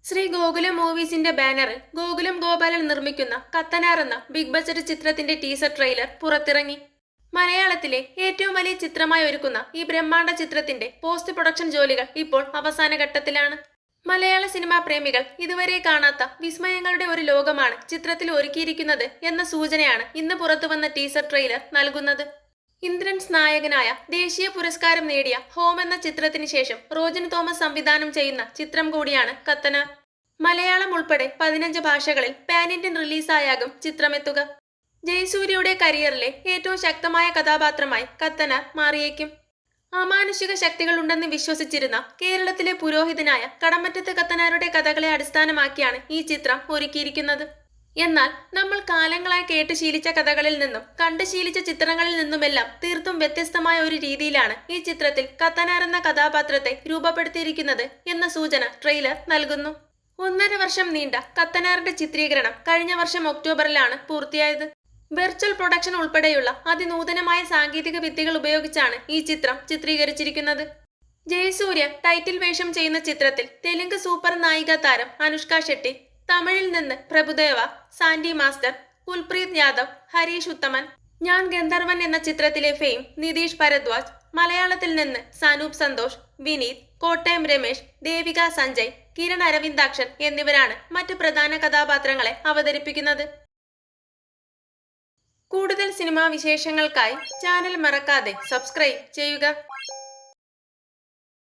ശ്രീ ഗോകുലം മൂവീസിന്റെ ബാനറിൽ ഗോകുലം ഗോപാലൻ നിർമ്മിക്കുന്ന കത്തനാർ എന്ന ബിഗ് ബഡ്ജറ്റ് ചിത്രത്തിന്റെ ടീസർ ട്രെയിലർ പുറത്തിറങ്ങി. മലയാളത്തിലെ ഏറ്റവും വലിയ ചിത്രമായി ഒരുക്കുന്ന ഈ ബ്രഹ്മാണ്ഡ ചിത്രത്തിന്റെ പോസ്റ്റ് പ്രൊഡക്ഷൻ ജോലികൾ ഇപ്പോൾ അവസാന ഘട്ടത്തിലാണ്. മലയാള സിനിമാ പ്രേമികൾ ഇതുവരെ കാണാത്ത വിസ്മയങ്ങളുടെ ഒരു ലോകമാണ് ചിത്രത്തിൽ ഒരുക്കിയിരിക്കുന്നത് എന്ന സൂചനയാണ് ഇന്ന് പുറത്തുവന്ന ടീസർ ട്രെയിലർ നൽകുന്നത്. ഇന്ദ്രൻസ് നായകനായ ദേശീയ പുരസ്കാരം നേടിയ ഹോം എന്ന ചിത്രത്തിന് ശേഷം റോജൻ തോമസ് സംവിധാനം ചെയ്യുന്ന ചിത്രം കൂടിയാണ് കത്തനാർ. മലയാളം ഉൾപ്പെടെ 15 ഭാഷകളിൽ പാൻ ഇന്ത്യൻ റിലീസായാകും ചിത്രമെത്തുക. ജയസൂര്യയുടെ കരിയറിലെ ഏറ്റവും ശക്തമായ കഥാപാത്രമായി കത്തനാർ മാറിയേക്കും. അമാനുഷിക ശക്തികളുണ്ടെന്ന് വിശ്വസിച്ചിരുന്ന കേരളത്തിലെ പുരോഹിതനായ കടമറ്റത്ത് കത്തനാരുടെ കഥകളെ അടിസ്ഥാനമാക്കിയാണ് ഈ ചിത്രം ഒരുക്കിയിരിക്കുന്നത്. എന്നാൽ നമ്മൾ കാലങ്ങളായി കേട്ട് ശീലിച്ച കഥകളിൽ നിന്നും കണ്ടു ശീലിച്ച ചിത്രങ്ങളിൽ നിന്നുമെല്ലാം തീർത്തും വ്യത്യസ്തമായ ഒരു രീതിയിലാണ് ഈ ചിത്രത്തിൽ കത്തനാർ എന്ന കഥാപാത്രത്തെ രൂപപ്പെടുത്തിയിരിക്കുന്നത് എന്ന സൂചന ട്രെയിലർ നൽകുന്നു. 1.5 വർഷം നീണ്ട കത്തനാറിന്റെ ചിത്രീകരണം കഴിഞ്ഞ വർഷം ഒക്ടോബറിലാണ് പൂർത്തിയായത്. വെർച്വൽ പ്രൊഡക്ഷൻ ഉൾപ്പെടെയുള്ള അതിനൂതനമായ സാങ്കേതിക വിദ്യകൾ ഉപയോഗിച്ചാണ് ഈ ചിത്രം ചിത്രീകരിച്ചിരിക്കുന്നത്. ജയസൂര്യ ടൈറ്റിൽ വേഷം ചെയ്യുന്ന ചിത്രത്തിൽ തെലുങ്ക് സൂപ്പർ നായിക താരം അനുഷ്ക ഷെട്ടി, തമിഴിൽ നിന്ന് പ്രഭുദേവ, സാൻഡി മാസ്റ്റർ, കുൽപ്രീത് യാദവ്, ഹരീഷ് ഉത്തമൻ, ഞാൻ ഗന്ധർവൻ എന്ന ചിത്രത്തിലെ ഫെയിം നിതീഷ് ഭരദ്വാജ്, മലയാളത്തിൽ നിന്ന് സനൂപ് സന്തോഷ്, വിനീത്, കോട്ടയം രമേശ്, ദേവിക സഞ്ജയ്, കിരൺ അരവിന്ദാക്ഷൻ എന്നിവരാണ് മറ്റ് പ്രധാന കഥാപാത്രങ്ങളെ അവതരിപ്പിക്കുന്നത്. കൂടുതൽ സിനിമാ വിശേഷങ്ങൾക്കായി ചാനൽ മറക്കാതെ സബ്സ്ക്രൈബ് ചെയ്യുക.